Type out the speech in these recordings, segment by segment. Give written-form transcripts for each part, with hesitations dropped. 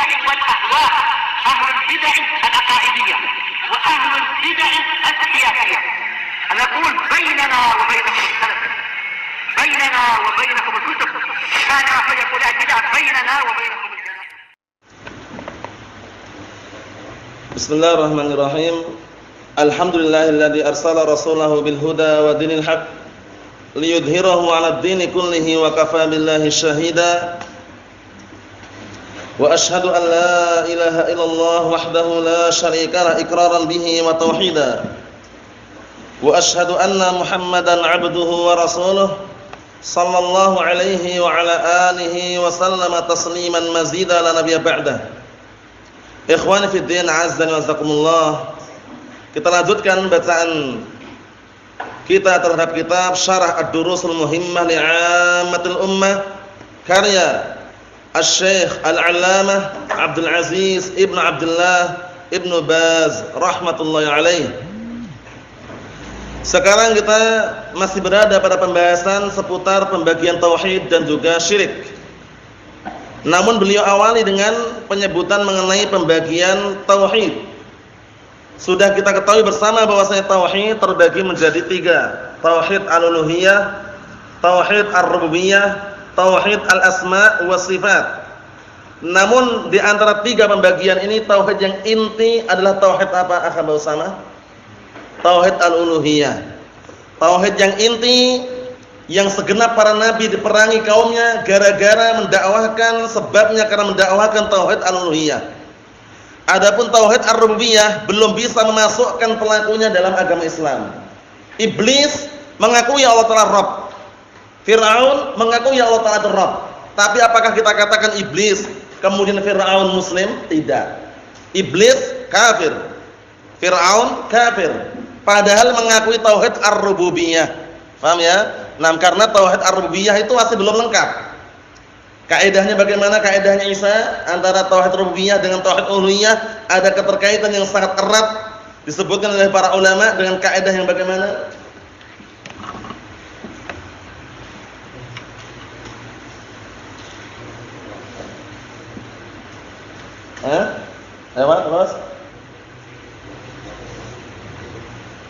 البدع والأهواء، أهل البدع العقائدية وأهل البدع السياسية. نقول بيننا وبينكم السلف، بيننا وبينكم الكتب، كان فيقول البدع بيننا وبينكم الجنة. بسم الله الرحمن الرحيم. الحمد لله الذي أرسل رسوله بالهدى ودين الحق ليظهره على الدين كله وكفى بالله شهيدا. وأشهد أن لا إله إلا الله وحده لا شريك له إقرارا به وتوحيدا. وأشهد أن محمدا عبده ورسوله صلى الله عليه وعلى آله وسلم تسليما مزيدا لا نبي بعده. Ikhwani fi din, azza wa jazakumullah. Kita lanjutkan bacaan kita terhadap kitab Syarah Ad-Durusul Muhimmah li 'Ammatil Ummah karya Asy-Syaikh Al-'Allamah Abdul Aziz Ibnu Abdullah Ibnu Baz rahmatullahi alaih. Sekarang kita masih berada pada pembahasan seputar pembagian tauhid dan juga syirik. Namun beliau awali dengan penyebutan mengenai pembagian tauhid. Sudah kita ketahui bersama bahwasanya tauhid terbagi menjadi 3. Tauhid al-uluhiyah, tauhid ar-rububiyah, tauhid al-asma' wa sifat. Namun di antara 3 pembagian ini tauhid yang inti adalah tauhid apa, Akh Abu Usama? Tauhid al-uluhiyah. Tauhid yang inti yang segenap para nabi diperangi kaumnya gara-gara mendakwahkan, sebabnya karena mendakwahkan tauhid al-uluhiyah. Adapun tauhid ar-rububiyah belum bisa memasukkan pelakunya dalam agama Islam. Iblis mengakui Allah Ta'ala Rabb, Fir'aun mengakui Allah Ta'ala Rabb. Tapi apakah kita katakan iblis kemudian Fir'aun muslim? Tidak. Iblis kafir, Fir'aun kafir, padahal mengakui tauhid ar-rububiyah. Paham ya? Nah, karena tauhid ar-rububiyah itu masih belum lengkap. Kaedahnya bagaimana? Kaedahnya Isa antara tauhid rububiyah dengan tauhid uluhiyah ada keterkaitan yang sangat erat disebutkan oleh para ulama dengan kaedah yang bagaimana? Terus?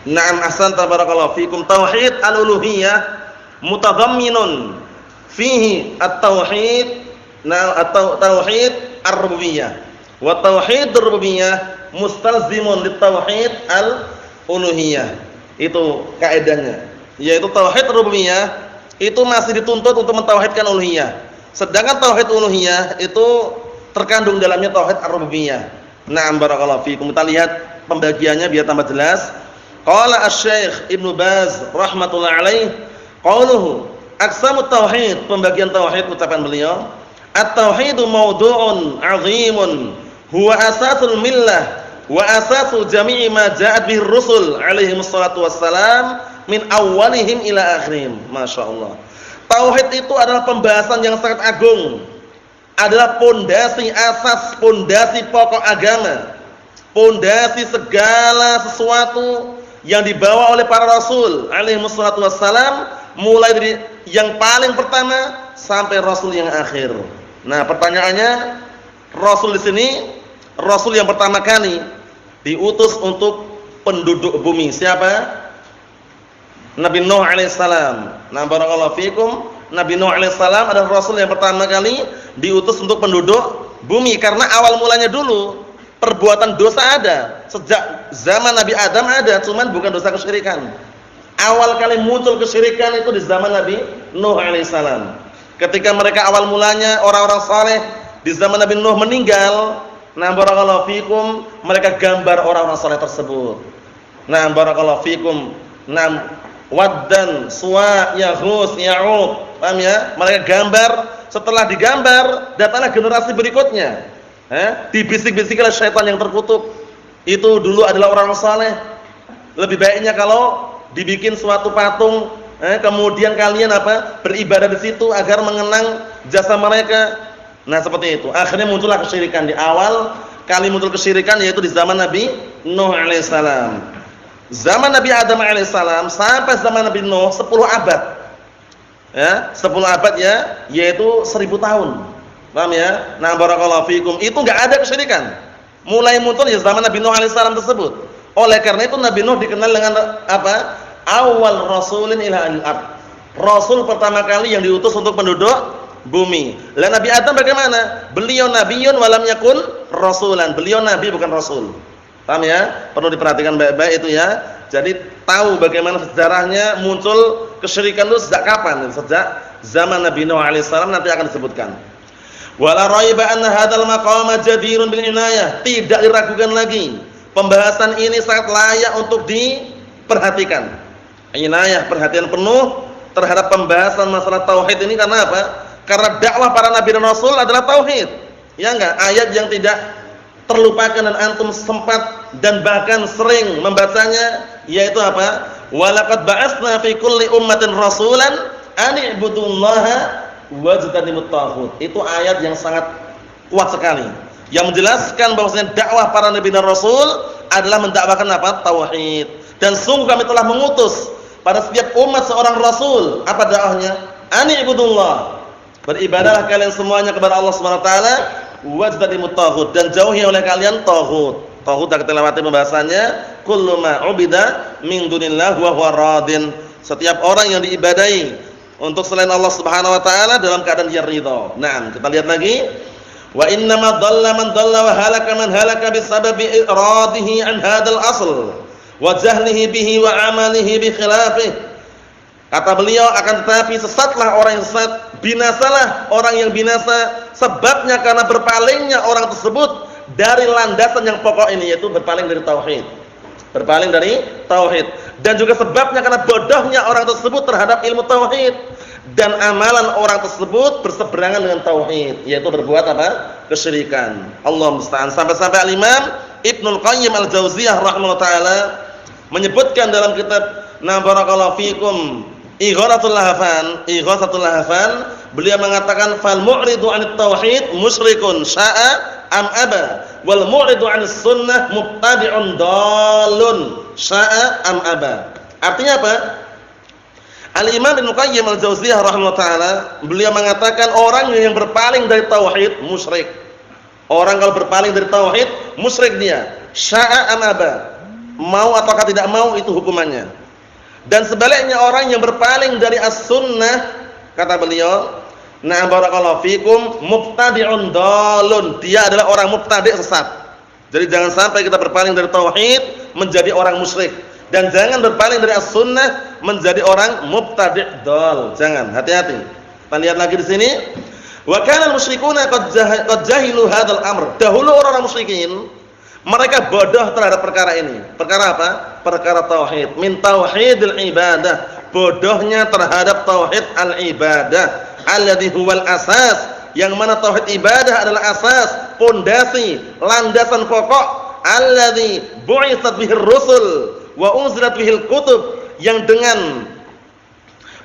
Na'am, ahsanta barakallahu fikum. Tauhid al-uluhiyah mutadhamminun fihi at-tauhid atau tauhid ar-rububiyah wa tauhid ar-rububiyah mustalzimun lit-tauhid al-uluhiyah. Itu kaedahnya, yaitu tauhid rububiyah itu masih dituntut untuk mentauhidkan uluhiyah, sedangkan tauhid uluhiyah itu terkandung dalamnya tauhid ar-rububiyah. Na'am barakallahu fikum. Kita lihat pembagiannya biar tambah jelas. Qala Asy-Syaikh Ibnu Baz rahmatullahi alaih, qauluhu aqsamut tauhid, pembagian tauhid ucapan beliau, at-tauhidu mawdu'un 'azimun huwa asasul millah wa asasu jami'i ma ja'at bihi ar-rusul alaihi wassalatu wassalam min awwalihim ila akhirihim. Masyaallah. Tauhid itu adalah pembahasan yang sangat agung, adalah pondasi asas, pondasi pokok agama, pondasi segala sesuatu yang dibawa oleh para rasul alaihi wassalatu wassalam, mulai dari yang paling pertama sampai rasul yang akhir. Nah, pertanyaannya, rasul di sini rasul yang pertama kali diutus untuk penduduk bumi siapa? Nabi Nuh alaihissalam. Nah, barakallahu fikum, Nabi Nuh alaihissalam adalah rasul yang pertama kali diutus untuk penduduk bumi karena awal mulanya dulu perbuatan dosa ada. Sejak zaman Nabi Adam ada, cuman bukan dosa kesyirikan. Awal kali muncul kesyirikan itu di zaman Nabi Nuh alaihissalam. Ketika mereka awal mulanya orang-orang saleh, di zaman Nabi Nuh meninggal, nah barakallahu fikum, mereka gambar orang-orang saleh tersebut. Nah barakallahu fikum, nah Waddan, Suwa, Yaghus, Ya'uq. Paham ya? Mereka gambar, setelah digambar datanglah generasi berikutnya. Dibisik-bisik oleh syaitan yang terkutuk. Itu dulu adalah orang saleh. Lebih baiknya kalau dibikin suatu patung, kemudian kalian beribadah di situ agar mengenang jasa mereka. Nah, seperti itu. Akhirnya muncullah kesyirikan di awal kali muncul kesyirikan yaitu di zaman Nabi Nuh alaihissalam. Zaman Nabi Adam alaihissalam sampai zaman Nabi Nuh 10 abad. Ya, 10 abad ya, yaitu 1000 tahun. Paham ya? Nah, barakallahu fikum. Itu enggak ada kesyirikan. Mulai muncul ya zaman Nabi Nuh alaihissalam tersebut. Oleh karena itu Nabi Nuh dikenal dengan apa? Awal rasulin ila al-ard. Rasul pertama kali yang diutus untuk penduduk bumi. Lah Nabi Adam bagaimana? Beliau nabiyyun wa lam yakun rasulan. Beliau nabi bukan rasul. Paham ya? Perlu diperhatikan baik-baik itu ya. Jadi tahu bagaimana sejarahnya muncul kesyirikan itu sejak kapan? Sejak zaman Nabi Nuh alaihissalam, nanti akan disebutkan. Wala raiba anna hadzal maqama jadirun bil inayah. Tidak diragukan lagi. Pembahasan ini sangat layak untuk diperhatikan. Inayah, perhatian penuh terhadap pembahasan masalah tauhid ini. Karena apa? Karena dakwah para nabi dan rasul adalah tauhid. Ya enggak? Ayat yang tidak terlupakan dan antum sempat dan bahkan sering membacanya yaitu apa? Walaqad ba'atsna fi kulli ummatin rasulan an i'budullaha wajtanibut taghut. Itu ayat yang sangat kuat sekali yang menjelaskan bahwasanya dakwah para nabi dan rasul adalah mendakwakan apa? Tauhid. Dan sungguh kami telah mengutus pada setiap umat seorang rasul. Apa dakwahnya? An i'budullah. Beribadahlah kalian semuanya kepada Allah Subhanahu wa taala wajtanibut taghut, dan jauhi oleh kalian taghut. Taghut sudah kita lewati pembahasannya. Kullu ma ubida min dunillah wa huwa radin. Setiap orang yang diibadahi untuk selain Allah Subhanahu wa taala dalam keadaan dia ridha. Nah, kita lihat lagi. Wa innama dhalla man dhalla wa halaka man halaka bisababi iradihi an hadzal asl wa jahlihi bihi wa amalihi bi khilafih. Kata beliau, akan tetapi sesatlah orang yang sesat, binasalah orang yang binasa sebabnya karena berpalingnya orang tersebut dari landasan yang pokok ini, yaitu berpaling dari tauhid. Berpaling dari tauhid. Dan juga sebabnya karena bodohnya orang tersebut terhadap ilmu tauhid, dan amalan orang tersebut berseberangan dengan tauhid, yaitu berbuat apa? Kesyirikan. Allah musta'an. Sampai-sampai Al-Imam Ibnul Qayyim Al-Jauziyah rahimahullah taala menyebutkan dalam kitab Barakallahu fikum Ighathatul Lahfan, beliau mengatakan fal mu'ridu 'anit tauhid musyrikun sya'a am aba wal mu'ridu 'anis sunnah mubtadi'un dallun sya'a am aba. Artinya apa? Al-Imam Ibnu Qayyim Al-Jauziyah rahimahullah taala, beliau mengatakan orang yang berpaling dari tauhid musyrik. Orang kalau berpaling dari tauhid musyrik dia. Sya'a am aba. Mau ataukah tidak mau itu hukumannya. Dan sebaliknya orang yang berpaling dari as-sunnah, kata beliau, na'am barakallahu fikum, mubtadi'un dallun. Dia adalah orang mubtadi' sesat. Jadi jangan sampai kita berpaling dari tauhid menjadi orang musyrik, dan jangan berpaling dari as-sunnah menjadi orang mubtadi' dall. Jangan, hati-hati. Kita lihat lagi di sini. Wa kana al-musyrikuuna qad jahilu hadzal amr. Dahulu orang-orang musyrikin mereka bodoh terhadap perkara ini. Perkara apa? Perkara tauhid. Min tauhidil ibadah. Bodohnya terhadap tauhid al-ibadah. Alladhi huwal asas. Yang mana tauhid ibadah adalah asas, pondasi, landasan pokok. Alladhi bu'itsat bihir rusul wa unzilat bihil kutub. Yang dengan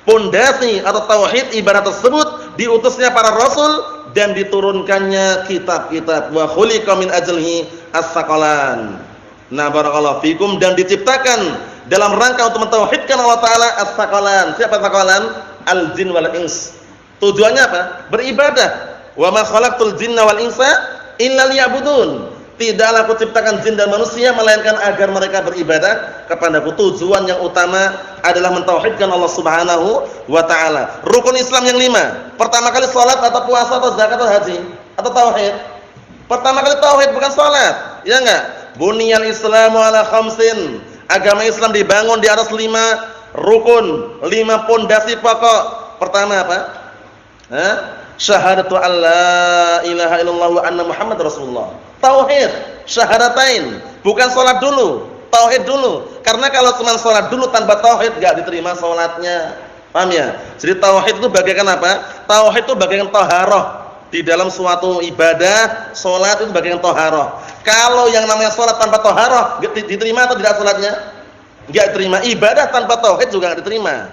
pondasi atau tauhid ibadah tersebut diutusnya para rasul dan diturunkannya kitab-kitab. Wa khuliqa min ajlihi as-saqalan. Nah barakallahu fikum, dan diciptakan dalam rangka untuk mentauhidkan Allah taala as-saqalan. Siapa saqalan? Al-jin wal ins. Tujuannya apa? Beribadah. Wa ma khalaqtul jinna wal insa illa liya'budun. Tidaklah aku ciptakan jin dan manusia melainkan agar mereka beribadah kepadaku. Tujuan yang utama adalah mentauhidkan Allah Subhanahu wa taala. Rukun Islam yang 5. Pertama kali salat atau puasa atau zakat atau haji atau tauhid? Pertama kali tauhid, bukan salat. Ya enggak? Buniyal Islamu ala khamsin. Agama Islam dibangun di atas 5 rukun, 5 pondasi pokok. Pertama apa? Syahadatu alla ilaha illallah wa anna Muhammad Rasulullah. Tauhid, syahadatain, bukan salat dulu, tauhid dulu. Karena kalau cuma salat dulu tanpa tauhid enggak diterima salatnya. Paham ya? Jadi tauhid itu bagaikan apa? Tauhid itu bagaikan taharah. Di dalam suatu ibadah, salat itu bagaikan taharah. Kalau yang namanya salat tanpa taharah diterima atau tidak salatnya? Enggak diterima. Ibadah tanpa tauhid juga enggak diterima.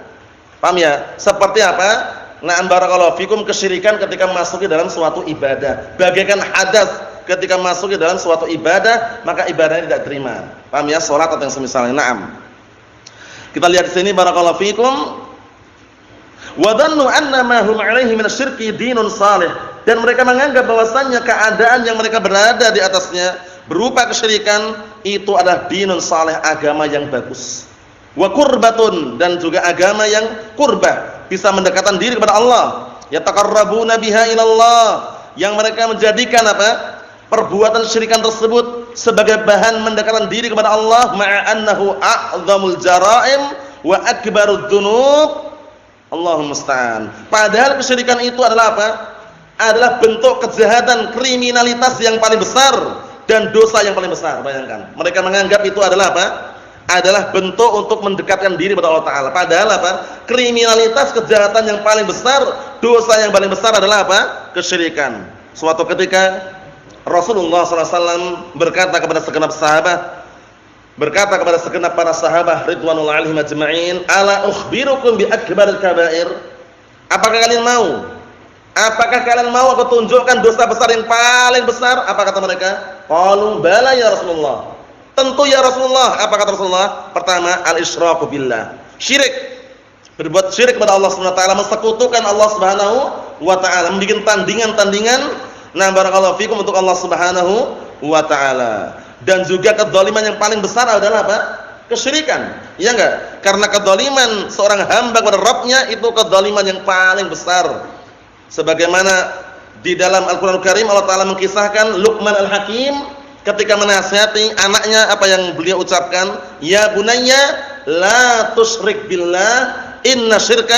Paham ya? Seperti apa? Na'am barakallahu fikum, kesyirikan ketika masuk ke dalam suatu ibadah. Bagaikan hadas ketika masuk ke dalam suatu ibadah, maka ibadahnya tidak terima. Paham ya? Salat atau yang semisalnya. Na'am. Kita lihat di sini barakallahu fikum. Wa dhannu anna ma hum 'alaihi min asy-syirki dinun salih. dan mereka menganggap bahwasannya keadaan yang mereka berada di atasnya berupa kesyirikan itu adalah dinun saleh, agama yang bagus. Wa qurbatun, dan juga agama yang qurbah, bisa mendekatkan diri kepada Allah. Yataqarrabuna biha ilallah, yang mereka menjadikan apa? Perbuatan syirikan tersebut sebagai bahan mendekatkan diri kepada Allah, ma'annahu a'zamul jara'im wa akbarud dzunub. Allahumma musta'an. Padahal kesyirikan itu adalah apa? Adalah bentuk kejahatan, kriminalitas yang paling besar dan dosa yang paling besar. Bayangkan, mereka menganggap itu adalah apa? Adalah bentuk untuk mendekatkan diri kepada Allah Ta'ala. Padahal apa? Kriminalitas, kejahatan yang paling besar, dosa yang paling besar adalah apa? Kesyirikan. Suatu ketika Rasulullah SAW berkata kepada segenap sahabat, berkata kepada segenap para sahabat ridwanullah alaihim ajma'in, ala ukhbirukum bi akbaril kabair? Apakah kalian mau? Apakah kalian mau aku tunjukkan dosa besar yang paling besar? Apa kata mereka? Qalu bala ya Rasulullah. Tentu ya Rasulullah. Apa kata Rasulullah? Pertama, al-isyraku billah. Syirik. Berbuat syirik kepada Allah Subhanahu wa taala, mensekutukan Allah Subhanahu wa taala, membuat tandingan-tandingan, nah barakallahu fikum, untuk Allah Subhanahu wa taala. Dan juga kedzaliman yang paling besar adalah apa? Kesyirikan. Iya enggak? Karena kedzaliman seorang hamba kepada Rabbnya itu kedzaliman yang paling besar. Sebagaimana di dalam Al-Qur'an Al-Karim Allah Ta'ala mengkisahkan Luqman Al-Hakim ketika menasihati anaknya, apa yang beliau ucapkan? Ya bunayya la tusyrik billah inna syirka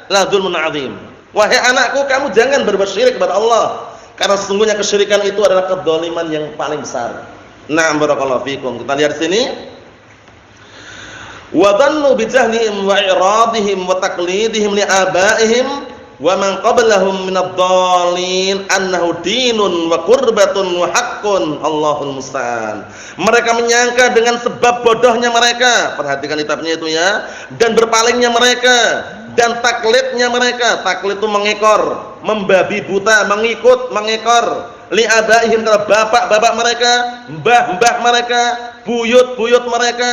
la dzulmun 'adzim. Wahai anakku, kamu jangan berbuat syirik kepada Allah, karena sesungguhnya kesyirikan itu adalah kedzaliman yang paling besar. Na'am barakallahu fikum. Kita lihat sini. Wa dhannu bi jahlihim wa i'radihim wa taqlidihim li abaihim wa man qablahum minadh dhalin annahu dinun wa qurbatun wa haqqun. Allahul musta'an. Mereka menyangka dengan sebab bodohnya mereka, perhatikan kitabnya itu ya, dan berpalingnya mereka dan taklidnya mereka. Taklid itu mengekor, membabi buta, mengikut, mengekor, li abaihim, kepada bapak-bapak mereka, mbah-mbah mereka, buyut-buyut mereka,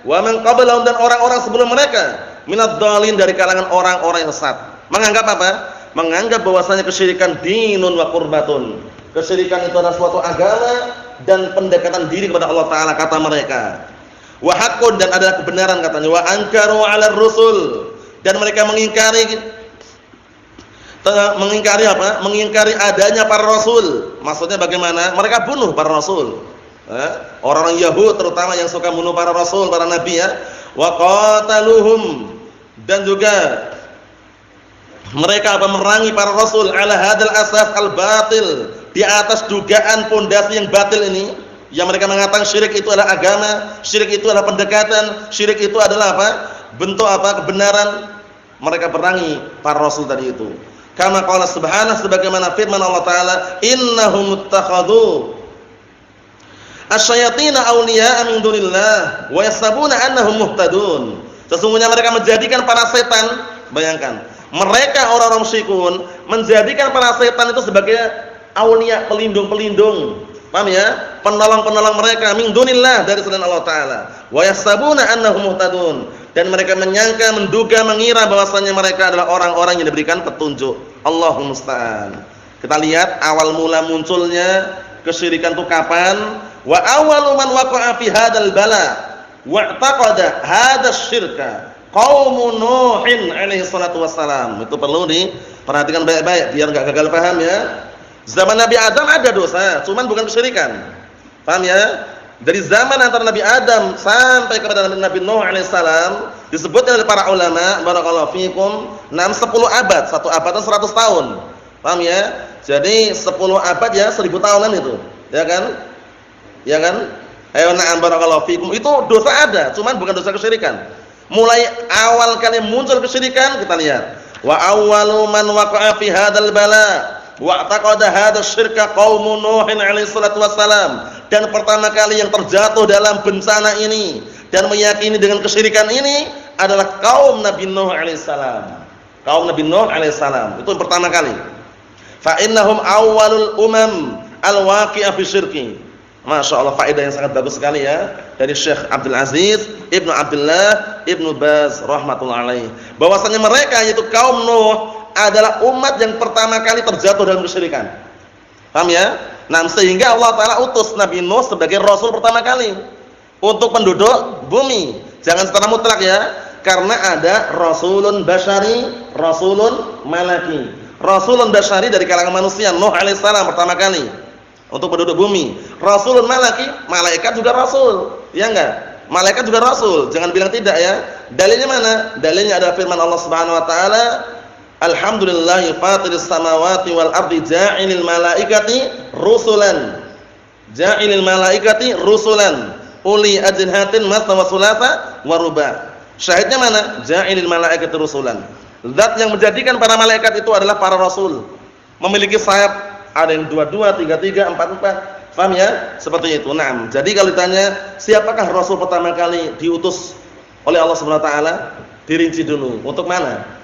wa man qablahum, dan orang-orang sebelum mereka, minadh dhalin, dari kalangan orang-orang yang sesat. Menganggap apa? Menganggap bahwasanya kesyirikan dinun wa qurbatun. Kesyirikan itu adalah suatu agama dan pendekatan diri kepada Allah Ta'ala, kata mereka. Wa haqqun, dan adalah kebenaran katanya. Wa ankaru 'alar rusul, dan mereka mengingkari apa? Mengingkari adanya para rasul. Maksudnya bagaimana? Mereka bunuh para rasul. Orang-orang Yahud terutama yang suka bunuh para rasul, para nabi ya. Wa qataluhum, dan juga mereka apa? Merangi para rasul ala hadzal asas al-batil, di atas dugaan pondasi yang batil ini, yang mereka mengatakan syirik itu adalah agama, syirik itu adalah pendekatan, syirik itu adalah apa? Bentuk apa? Kebenaran. Mereka perangi para rasul tadi itu. Kama qala subhanahu, sebagaimana firman Allah Ta'ala, innahum ittakhadhu asyayatina awliya'a min dunillah wa yasabuna annahum muhtadun. Sesungguhnya mereka menjadikan para setan, bayangkan, mereka orang-orang musyrikun menjadikan para setan itu sebagai aulia, pelindung-pelindung. Paham ya? Penolong-penolong mereka min dunillah, dari selain Allah Ta'ala. Wa yasabuna annahum muhtadun, dan mereka menyangka, menduga, mengira bahwasanya mereka adalah orang-orang yang diberikan petunjuk. Allahul musta'an. Kita lihat awal mula munculnya kesyirikan itu kapan? Wa awwalu man waqa'a fi hadzal bala wa i'taqada hadzal syirka qaumun Nuhin alaihi salatu wassalam. Itu perlu diperhatikan baik-baik biar enggak gagal paham ya. Zaman Nabi Adam ada dosa, cuman bukan kesyirikan. Paham ya? Dari zaman antara Nabi Adam sampai kepada Nabi Nuh alaihissalam disebutkan oleh para ulama barakallahu fikum 10 abad, 1 abad itu 100 tahun. Paham ya? Jadi 10 abad ya 1000 tahunan itu. Ya kan? Ya kan? Ayo na'am barakallahu fikum. Itu dosa ada, cuman bukan dosa kesyirikan. Mulai awal kali muncul kesyirikan, kita lihat. Wa awwalu man waqa'a fi hadzal bala wa taqada hadzal syirka qaumun Nuhin alaihi salatu wassalam. Dan pertama kali yang terjatuh dalam bencana ini dan meyakini dengan kesyirikan ini adalah kaum Nabi Nuh alaihissalam. Kaum Nabi Nuh alaihissalam itu yang pertama kali. Fa innahum awwalul umam al-waqi'a fi syirki. Masya Allah, faedah yang sangat bagus sekali ya dari Syekh Abdul Aziz Ibnu Abdullah Ibnu Baz rahmatullah alaih. Bahwasanya mereka yaitu kaum Nuh adalah umat yang pertama kali terjatuh dalam kesyirikan. Paham ya? Nah, sehingga Allah Ta'ala utus Nabi Nuh sebagai Rasul pertama kali untuk penduduk bumi. Jangan secara mutlak ya, karena ada Rasulun Basyari, Rasulun Malaki. Rasulun Basyari dari kalangan manusia, Nuh alaihissalam pertama kali untuk penduduk bumi. Rasulun Malaki, malaikat juga Rasul, ya enggak? Malaikat juga Rasul, jangan bilang tidak ya. Dalilnya mana? Dalilnya ada firman Allah Subhanahu Wa Taala, Alhamdulillahi fatiris samawati wal ardi ja'ilil malaikati rusulan. Ja'ilil malaikati rusulan. Uli ajnhatin masna wa thulatha wa ruba'. Syahidnya mana? Ja'ilil malaikati rusulan. Zat yang menjadikan para malaikat itu adalah para rasul. Memiliki sayap, ada yang 22, 33, 44. Paham ya? Seperti itu. Naam. Jadi kalau ditanya, siapakah rasul pertama kali diutus oleh Allah Subhanahu wa taala? Dirinci dulu. Untuk mana?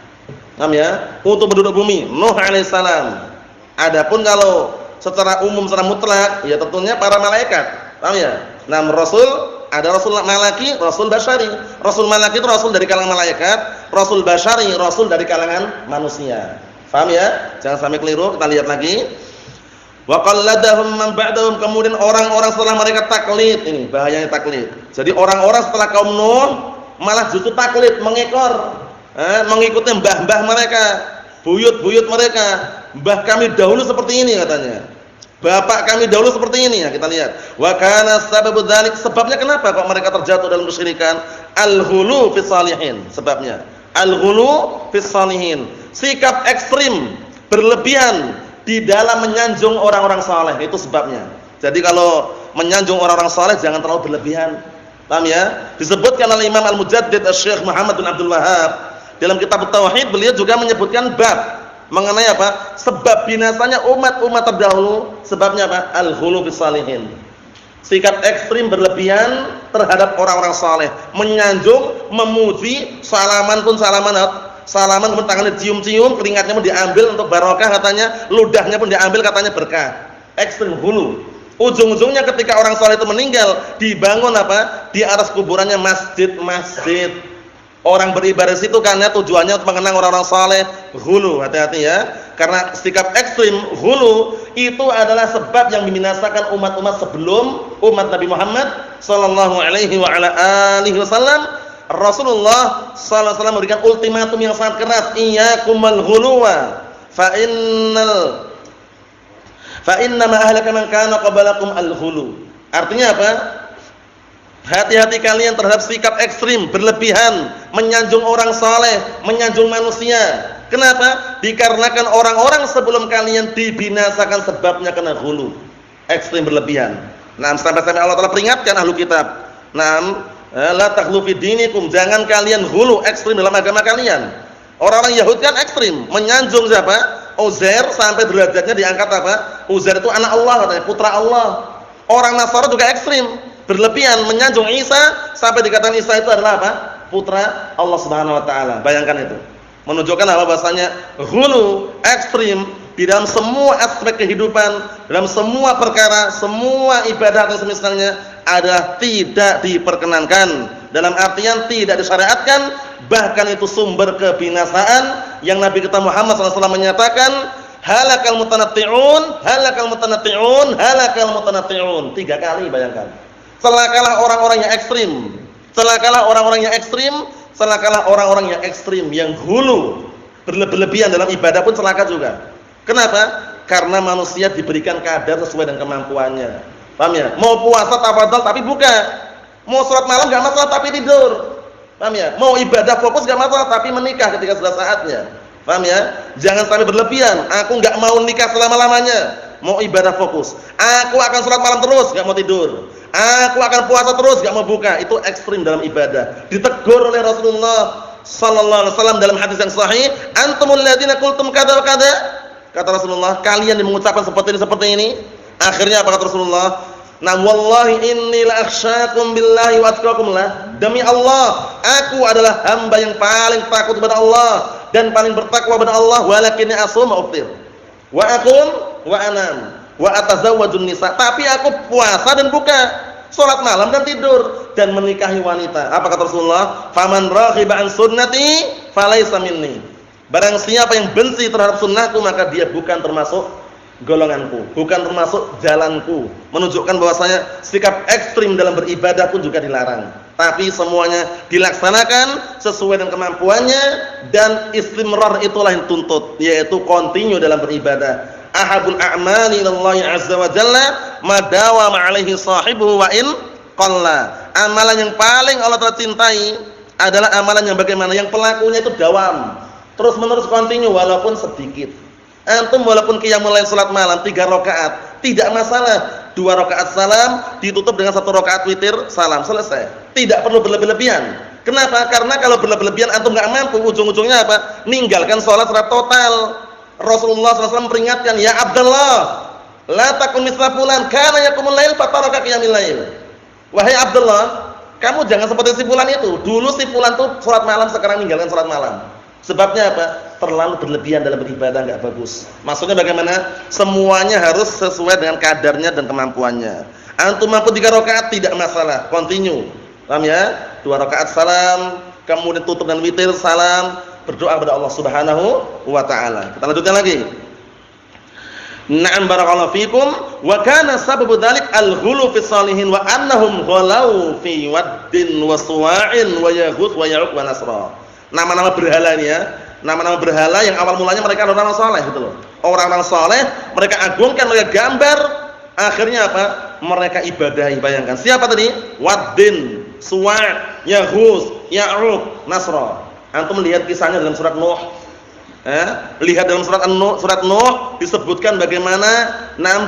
Paham ya? Untuk penduduk bumi, Nuh alaihissalam. Adapun kalau secara umum, secara mutlak, ya tentunya para malaikat. Paham ya? Nah, Rasul ada Rasul Malaki, Rasul Basyari. Rasul Malaki itu Rasul dari kalangan malaikat, Rasul Basyari Rasul dari kalangan manusia. Paham ya? Jangan sampai keliru. Kita lihat lagi. Wa qalladahum man ba'dahum, kemudian orang-orang setelah mereka taklid. Ini bahayanya taklid. Jadi orang-orang setelah kaum Nuh malah justru taklid, mengekor. Mengikuti mbah-mbah mereka, buyut-buyut mereka. Mbah kami dahulu seperti ini katanya. Bapak kami dahulu seperti ini ya, kita lihat. Wa kana sababu dzalik, sebabnya kenapa kok mereka terjatuh dalam kesyirikan? Al-ghulu fis salihin, sebabnya. Al-ghulu fis salihin, sikap ekstrim, berlebihan di dalam menyanjung orang-orang saleh, itu sebabnya. Jadi kalau menyanjung orang-orang saleh jangan terlalu berlebihan. Paham ya? Disebutkan oleh Imam Al-Mujaddid Asy-Syaikh Muhammad bin Abdul Wahhab dalam kitab Tauhid, beliau juga menyebutkan bab mengenai apa? Sebab binasanya umat-umat terdahulu, sebabnya apa? Al-ghulu fis salihin. Sikap ekstrim berlebihan terhadap orang-orang saleh, menyanjung, memuji, salaman pun salaman kemudian tangannya cium-cium, keringatnya pun diambil untuk barokah katanya, ludahnya pun diambil katanya berkah. Ekstrim hulu. Ujung-ujungnya ketika orang saleh itu meninggal, dibangun apa? Di atas kuburannya masjid-masjid. Orang beribadah situ karena tujuannya untuk mengenang orang-orang saleh. Hulu, hati-hati ya. Karena sikap ekstrim hulu itu adalah sebab yang membinasakan umat-umat sebelum umat Nabi Muhammad sallallahu alaihi wa ala alihi wasallam. Rasulullah sallallahu alaihi wasallam memberikan ultimatum yang sangat keras, iyyakumal ghuluwa fa innama ahlaka man kana qablakum al-ghulu. Artinya apa? Hati-hati kalian terhadap sikap ekstrim, berlebihan, menyanjung orang saleh, menyanjung manusia. Kenapa? Dikarenakan orang-orang sebelum kalian dibinasakan sebabnya karena ghulu, ekstrim berlebihan. Nah, sampai-sampai Allah Taala peringatkan ahlu kitab. Nah, la taghlu fi dinikum, jangan kalian ghulu, ekstrim dalam agama kalian. Orang-orang Yahudi kan ekstrim, menyanjung siapa? Uzair, sampai derajatnya diangkat apa? Uzair itu anak Allah katanya, putra Allah. Orang Nasara juga ekstrim, berlebihan menyanjung Isa sampai dikatakan Isa itu adalah apa? Putra Allah Subhanahu wa taala. Bayangkan itu. Menunjukkan apa bahasanya? Ghulu, ekstrim di dalam semua aspek kehidupan, dalam semua perkara, semua ibadah atau semisalnya adalah tidak diperkenankan. Dalam artian tidak disyariatkan, bahkan itu sumber kebinasaan yang Nabi kita Muhammad SAW menyatakan, halakal mutanatti'un, halakal mutanatti'un, halakal mutanatti'un. 3 kali, bayangkan. Celakalah orang-orang yang ekstrim. Celakalah orang-orang yang ekstrim, celakalah orang-orang yang ekstrim, yang hulu, berlebihan dalam ibadah pun celaka juga. Kenapa? Karena manusia diberikan kadar sesuai dengan kemampuannya. Paham ya? Mau puasa tafadhol tapi buka. Mau sholat malam enggak masalah tapi tidur. Paham ya? Mau ibadah fokus enggak masalah tapi menikah ketika sudah saatnya. Paham ya? Jangan sampai berlebihan. Aku enggak mau nikah selama-lamanya. Mau ibadah fokus. Aku akan sholat malam terus, enggak mau tidur. Aku akan puasa terus, enggak mau buka. Itu ekstrim dalam ibadah. Ditegur oleh Rasulullah sallallahu alaihi wasallam dalam hadis yang sahih, "Antumul ladzina qultum kadza wa kadza." Kata Rasulullah, kalian yang mengucapkan seperti ini. Akhirnya apa kata Rasulullah? "Na wallahi inni la akhsyakum billahi wa atqakum lah." Demi Allah, aku adalah hamba yang paling takut kepada Allah dan paling bertakwa kepada Allah, walakinni asum wa uftir. Wa aqum wa anam wa atazawwajun nisa. Tapi aku puasa dan buka, salat malam dan tidur dan menikahi wanita. Apa kata Rasulullah? "Faman raghiba an sunnati falaysa minni." Barang siapa yang benci terhadap sunnahku maka dia bukan termasuk golonganku, bukan termasuk jalanku. Menunjukkan bahwasanya sikap ekstrim dalam beribadah pun juga dilarang. Tapi semuanya dilaksanakan sesuai dengan kemampuannya dan istimrar itulah yang tuntut, yaitu continue dalam beribadah. Ahabul a'mali ilallahi azza wa jalla madawa ma'alaihi sahibuhu wa in qalla. Amalan yang paling Allah Ta'ala cintai adalah amalan yang bagaimana? Yang pelakunya itu dawam, terus menerus continue walaupun sedikit. Antum walaupun qiyamul lail salat malam 3 rakaat, tidak masalah. 2 rakaat salam ditutup dengan 1 rakaat witir salam, selesai. Tidak perlu berlebih-lebihan. Kenapa? Karena kalau berlebih-lebihan antum enggak mampu, ujung-ujungnya apa? Ninggalkan salat secara total. Rasulullah SAW memperingatkan, "Ya Abdullah, la takun mithla fulan kana yaqumul lail fataraka qiyamul lail." Wahai Abdullah, kamu jangan seperti si fulan itu. Dulu si fulan tuh salat malam, sekarang ninggalkan salat malam. Sebabnya apa? Terlalu berlebihan dalam beribadah enggak bagus. Maksudnya bagaimana? Semuanya harus sesuai dengan kadarnya dan kemampuannya. Antum mampu 3 rakaat tidak masalah, continue. Paham ya? 2 rakaat salam, kemudian tutup dengan witir salam, berdoa kepada Allah Subhanahu wa taala. Kita lanjutkan lagi. Na'am barakallahu fikum wa kana sababu dzalik al-ghulu fi shalihin wa annahum ghalau fi waddin wa suwa'in wa yaghus wa ya'uq wa nasra. Nama-nama berhala ini ya. Nama-nama berhala yang awal mulanya mereka orang-orang saleh gitu loh. Orang-orang saleh mereka agungkan, mereka gambar, akhirnya apa? Mereka ibadahi. Bayangkan. Siapa tadi? Waddin, Suwa', Yaghus, Ya'uq, Nasra. Antum melihat kisahnya dalam surat Nuh. Lihat dalam surat Nuh disebutkan bagaimana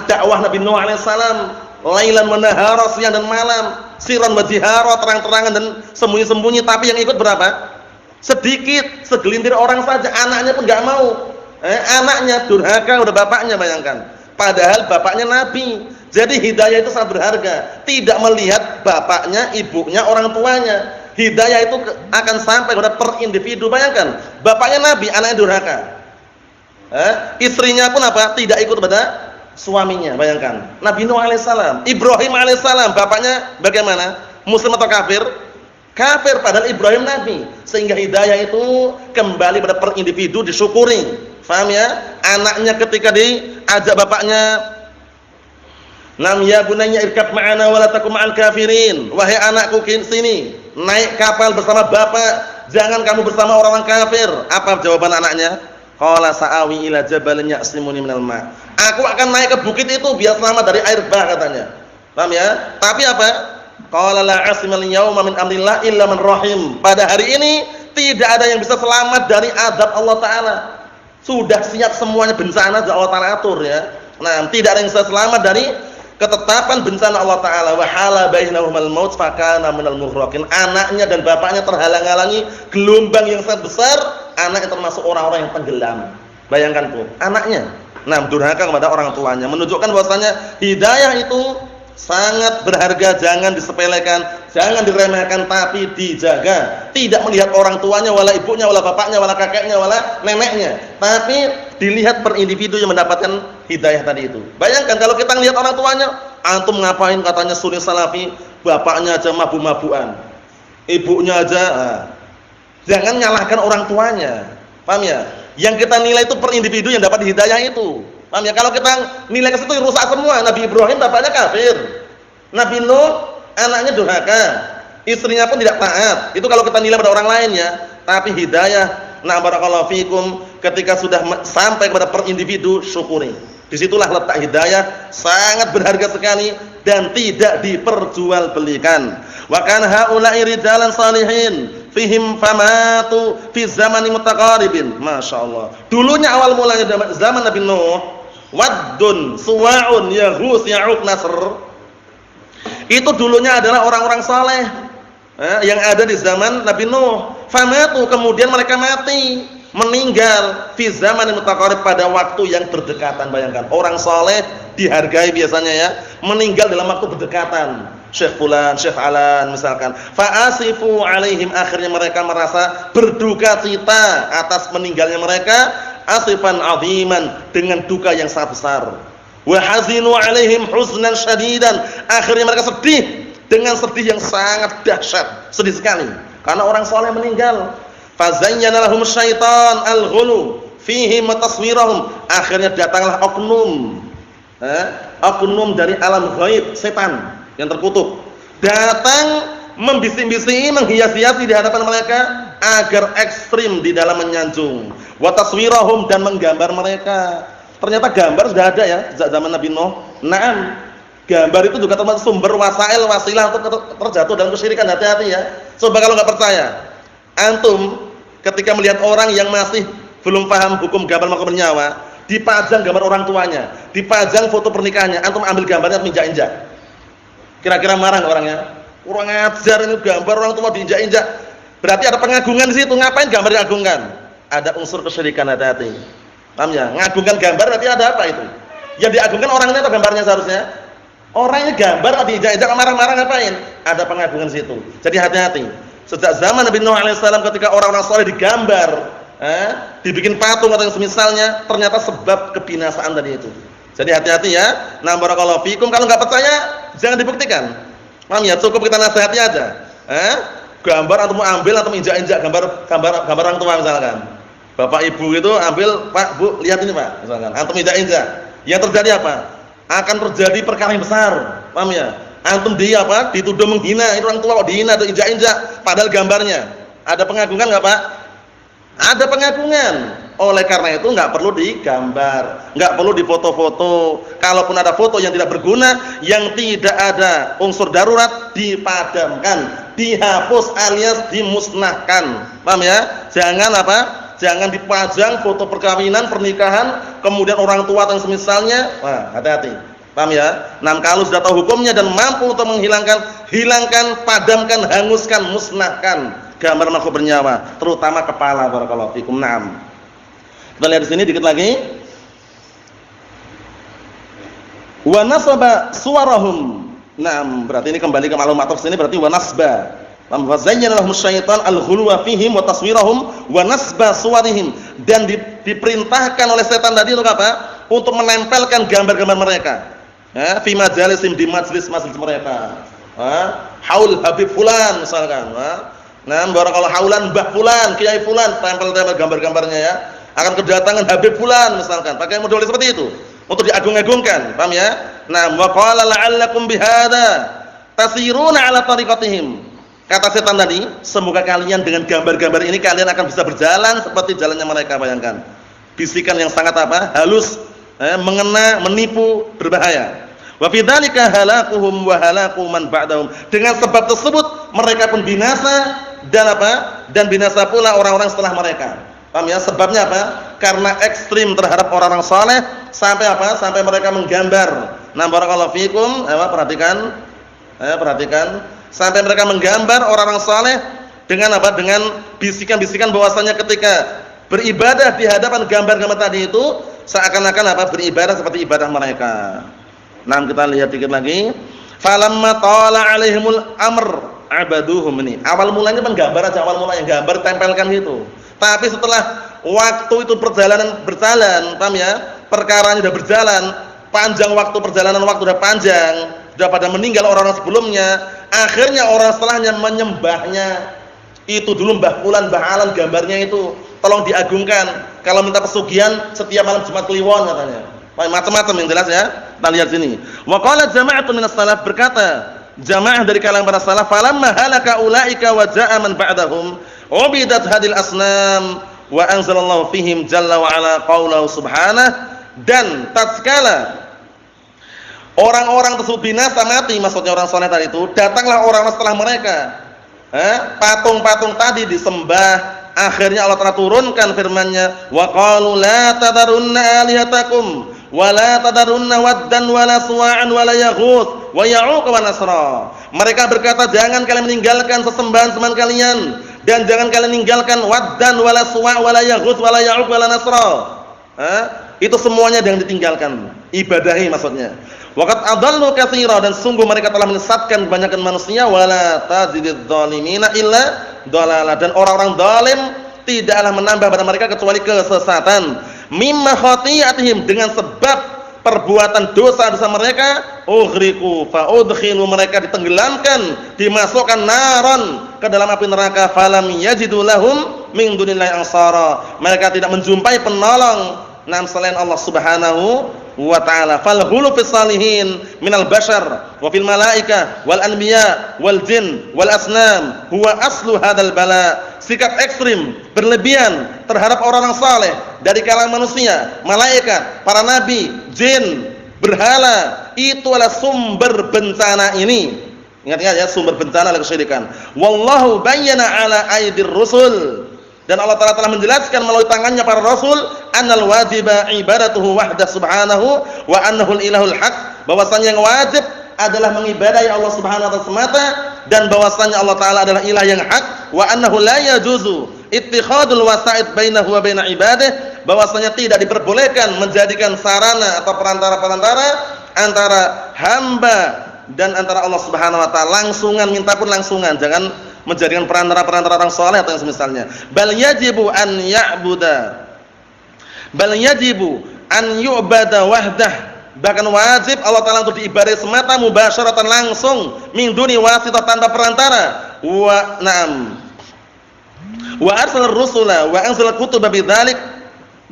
dakwah Nabi Nuh alaihissalam, lailan wa nahara, siang dan malam, siran wa jihara, terang-terangan dan sembunyi-sembunyi, tapi yang ikut berapa? Sedikit, segelintir orang saja, anaknya pun enggak mau. Anaknya durhaka udah bapaknya, bayangkan. Padahal bapaknya nabi. Jadi hidayah itu sangat berharga. Tidak melihat bapaknya, ibunya, orang tuanya. Hidayah itu akan sampai kepada per individu. Bayangkan, bapaknya nabi, anaknya durhaka. Istrinya pun apa? Tidak ikut pada suaminya. Bayangkan, Nabi Nuh alaihissalam, Ibrahim alaihissalam, bapaknya bagaimana? Muslim atau kafir? Kafir, padahal Ibrahim nabi. Sehingga hidayah itu kembali pada per individu, disyukuri. Paham ya? Anaknya ketika diajak bapaknya, "Nam ya bunayya irkab ma'ana wa la takum ma'al kafirin." Wahai anakku, sini, naik kapal bersama bapak, jangan kamu bersama orang-orang kafir. Apa jawaban anaknya? Qala sa'awi ila jabalin ya'simuni minal ma'. Aku akan naik ke bukit itu biar selamat dari air bah, katanya. Paham ya? Tapi apa? Qala la 'asimal yawma min amrillah illa man rahim. Pada hari ini tidak ada yang bisa selamat dari azab Allah Taala. Sudah siap semuanya bencana Allah Taala atur ya. Nah, tidak ada yang bisa selamat dari ketetapan bencana Allah Taala. Wa hala bainahumal maut fakana minal mughraqin. Anaknya dan bapaknya terhalang-halangi gelombang yang sangat besar, anaknya termasuk orang-orang yang tenggelam. Bayangkan tuh, anaknya. Nah, durhaka kepada orang tuanya, menunjukkan bahwasanya hidayah itu sangat berharga, jangan disepelekan, jangan diremehkan, tapi dijaga. Tidak melihat orang tuanya, wala ibunya, wala bapaknya, wala kakeknya, wala neneknya, tapi dilihat per individu yang mendapatkan hidayah tadi itu. Bayangkan kalau kita melihat orang tuanya, antum ngapain katanya sunni salafi, bapaknya aja mabuk-mabukan, ibunya aja. Jangan nyalahkan orang tuanya. Paham ya? Yang kita nilai itu per individu yang dapat hidayah itu. Paham ya? Kalau kita nilai ke situ rusak semua. Nabi Ibrahim bapaknya kafir. Nabi Nuh anaknya durhaka. Istrinya pun tidak taat. Itu kalau kita nilai pada orang lain ya. Tapi hidayah, na barakallahu fikum, ketika sudah sampai kepada per individu, syukuri. Disitulah letak hidayah, sangat berharga sekali dan tidak diperjualbelikan. Wa kana haula'i rijalan salihin fihim famatu fi zamani mutaqaribin. Masyaallah. Dulunya awal mulanya zaman Nabi Nuh, Waddun, Suwa'un, Yaghus, Ya'uq, Nasr. Itu dulunya adalah orang-orang saleh yang ada di zaman Nabi Nuh. Famatu, kemudian mereka mati, meninggal fi zaman mutaqarib, pada waktu yang berdekatan. Bayangkan, orang saleh dihargai biasanya ya, meninggal dalam waktu berdekatan. Syekh fulan, Syekh alan misalkan. Fa'asifu alaihim, akhirnya mereka merasa berduka cita atas meninggalnya mereka, asifan aziman, dengan duka yang sangat besar. Wa hazinu alaihim huznan syadidan, akhirnya mereka sedih dengan sedih yang sangat dahsyat, sedih sekali karena orang saleh meninggal. Fazayyana lahum syaitan al-ghulu fihi taswirahum. Akhirnya datanglah oknum. Oknum dari alam ghaib, setan yang terkutuk. Datang membisik-bisiki, menghias-hiasi di hadapan mereka agar ekstrim di dalam menyanjung. Wa taswirahum, dan menggambar mereka. Ternyata gambar sudah ada ya sejak zaman Nabi Nuh. Naam. Gambar itu juga termasuk sumber wasilah untuk terjatuh dalam kesyirikan. Hati-hati ya. Coba kalau enggak percaya, antum ketika melihat orang yang masih belum paham hukum gambar makhluk bernyawa, dipajang gambar orang tuanya, dipajang foto pernikahannya, antum ambil gambarnya injak-injak. Kira-kira marah enggak orangnya? Kurang ajar, ini gambar orang tua diinjak-injak. Berarti ada pengagungan di situ. Ngapain gambar diagungkan? Ada unsur kesyirikan, hati-hati. Paham ya? Ngagungkan gambar berarti ada apa itu? Yang diagungkan orangnya atau gambarnya seharusnya? Orangnya gambar atau diinjak-injak, marah-marah ngapain? Ada pengagungan di situ. Jadi hati-hati. Sejak zaman Nabi Nuh alaihissalam ketika orang-orang saleh digambar, dibikin patung atau yang semisalnya, ternyata sebab kebinasaan tadi itu. Jadi hati-hati ya. Nah, barakallahu fikum, kalau enggak percaya jangan dibuktikan. Paham ya? Cukup kita nasihati aja. Gambar atau mau ambil atau injak-injak gambar orang tua misalkan. Bapak ibu itu ambil, Pak, Bu, lihat ini, Pak, misalkan. Antum injak-injak. Yang terjadi apa? Akan terjadi perkara yang besar. Paham ya? Antum dituduh menghina, itu orang tua kok dihina atau injak-injak padahal gambarnya. Ada pengagungan enggak, Pak? Ada pengagungan. Oleh karena itu enggak perlu digambar, enggak perlu difoto-foto. Kalaupun ada foto yang tidak berguna, yang tidak ada unsur darurat, dipadamkan, dihapus alias dimusnahkan. Paham ya? Jangan dipajang foto perkawinan, pernikahan, kemudian orang tua atau semisalnya. Wah, hati-hati. Paham ya? Nah, kalau sudah tahu hukumnya dan mampu untuk hilangkan, padamkan, hanguskan, musnahkan gambar makhluk bernyawa, terutama kepala, barakallahu fikum. Naam. Kita lihat di sini dikit lagi. Wa nasaba suwarahum. Naam, berarti ini kembali ke makhluk matuf sini berarti wa nasba. Wa zayyana lahum syaitan al-ghuluwa fihim wa taswirahum wa nasba suwarihim, dan diperintahkan oleh setan tadi untuk apa? Untuk menempelkan gambar-gambar mereka. Fi majalisim, di majlis-majlis mereka. Haul Habib fulan misalkan. Nah, barakallahu haulan Mbah fulan, Kiai fulan, tempel-tempel gambar-gambarnya ya. Akan kedatangan Habib fulan misalkan, pakai model seperti itu untuk diagung-agungkan. Paham ya? Nah, wa qala la'allakum bihadza tasiruna ala tariqatihim. Kata setan tadi, semoga kalian dengan gambar-gambar ini kalian akan bisa berjalan seperti jalannya mereka. Bayangkan. Bisikan yang sangat halus, mengena, menipu, berbahaya. Wa fi dzalika halakuhum wa halaku man ba'dahum. Dengan sebab tersebut mereka pun binasa dan binasa pula orang-orang setelah mereka. Paham ya? Sebabnya apa? Karena ekstrim terhadap orang-orang saleh sampai apa? Sampai mereka menggambar. Nah, barakallahu fikum, perhatikan. Sampai mereka menggambar orang-orang saleh dengan apa? Dengan bisikan-bisikan bahwasanya ketika beribadah di hadapan gambar-gambar tadi itu seakan-akan apa? Beribadah seperti ibadah mereka. Nah, kita lihat dikit lagi. Falamma tala 'alaihimul amr abaduhum. Ini awal mulanya penggambar aja, awal mulanya gambar tempelkan gitu. Tapi setelah waktu itu berjalan, paham ya? Perkaranya sudah berjalan, panjang waktu perjalanan waktu sudah panjang, sudah pada meninggal orang-orang sebelumnya, akhirnya orang setelahnya menyembahnya. Itu dulu Mbah Fulan, Mbah Alan gambarnya itu tolong diagungkan. Kalau minta pesugihan setiap malam Jumat Kliwon katanya. Macam-macam yang jelas ya. Kita lihat sini. Wa qala jama'atun minas salaf, berkata jamaah dari kalangan para salaf, falamma halaka ulaika wa ja'a man ba'dahum ubidat hadil asnam wa anzalallahu fihim jalla wa ala qaulahu subhanahu. Dan tatkala orang-orang tersebut binasa mati, maksudnya orang saleh tadi itu, datanglah orang-orang setelah mereka. Patung-patung tadi disembah. Akhirnya Allah Ta'ala turunkan firman-Nya, wa qalu la tadarunna alihatakum wa la tadarunna waddan wa la suwa'an wa la yaghut wa ya'uq wa nasra. Mereka berkata, jangan kalian meninggalkan sesembahan-sembahan kalian, dan jangan kalian meninggalkan waddan wa la suwa' wa la yaghut wa la ya'uq wa la nasra. Itu semuanya yang ditinggalkan, ibadahi maksudnya. Waqad adallu katsira, dan sungguh mereka telah menyesatkan kebanyakan manusia, wala tazididz zalimina illa dhalala, dan orang-orang zalim tidaklah menambah pada mereka kecuali kesesatan. Mimma khati'atihim, dengan sebab perbuatan dosa-dosa mereka, ughriqu fa udkhilu, mereka ditenggelamkan, dimasukkan naron, ke dalam api neraka, falam yajidu lahum min dunillahi ansara. Mereka tidak menjumpai penolong selain Allah Subhanahu wa ta'ala. Fal ghulu fis salihin minal bashar wa fil malaika wal anbiya wal jin wal asnam huwa aslu hadzal bala. Sikap ekstrim, berlebihan terhadap orang-orang saleh dari kalangan manusia, malaikat, para nabi, jin, berhala, itu adalah sumber bencana ini. Ingat-ingat ya, sumber bencana adalah kesyirikan. Wallahu bayyana ala aidir rusul. Dan Allah Ta'ala telah menjelaskan melalui tangannya para rasul annal wajiba ibadatuhu wahdah subhanahu wa annahu al-ilahul haq, bahwasanya yang wajib adalah mengibadahi Allah Subhanahu wa taala semata, dan bahwasanya Allah Ta'ala adalah ilah yang hak, wa annahu la yajuzu ittikhadul wasa'id bainahu wa baina ibadihi, bahwasanya tidak diperbolehkan menjadikan sarana atau perantara-perantara antara hamba dan antara Allah Subhanahu wa taala, langsungan minta pun langsungan, jangan menjadikan perantara-perantara orang saleh atau yang semisalnya. Bal yajibu an yu'bada wahdah, bahkan wajib Allah Ta'ala untuk diibadahi semata, mubasyaratan langsung, min duni wasitah, tanpa perantara. Wa arsala rusula wa anzala kutuba bidzalik,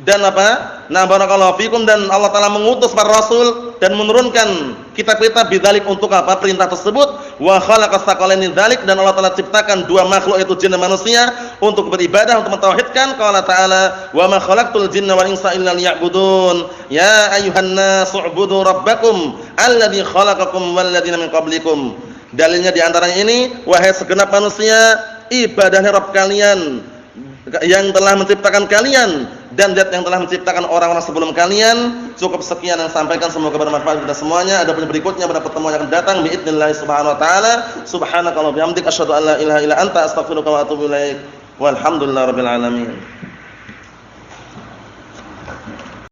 dan apa? Barakallahu fikum, dan Allah Ta'ala mengutus para rasul dan menurunkan kitab-kitab bidzalik, untuk apa? Perintah tersebut. Wa khalaqas tsaqalaini dzalik, dan Allah Ta'ala ciptakan dua makhluk, yaitu jin dan manusia, untuk beribadah, untuk mentauhidkan. Qala ta'ala wa ma khalaqtul jinna wal insa illa liya'budun ya ayyuhan nas u'budu rabbakum alladzi khalaqakum wal ladzina min qablikum. Dalilnya di antaranya ini, wahai segenap manusia, ibadahnya Rabb kalian yang telah menciptakan kalian dan zat yang telah menciptakan orang-orang sebelum kalian. Cukup sekian yang sampaikan, semoga bermanfaat kita semuanya. Ada berikutnya pada pertemuan yang akan datang biidznillah subhanahu wa taala. Subhanakallahumma bihamdika asyhadu an la ilaha illa anta astaghfiruka wa atubu ilaik. Walhamdulillahirabbil alamin.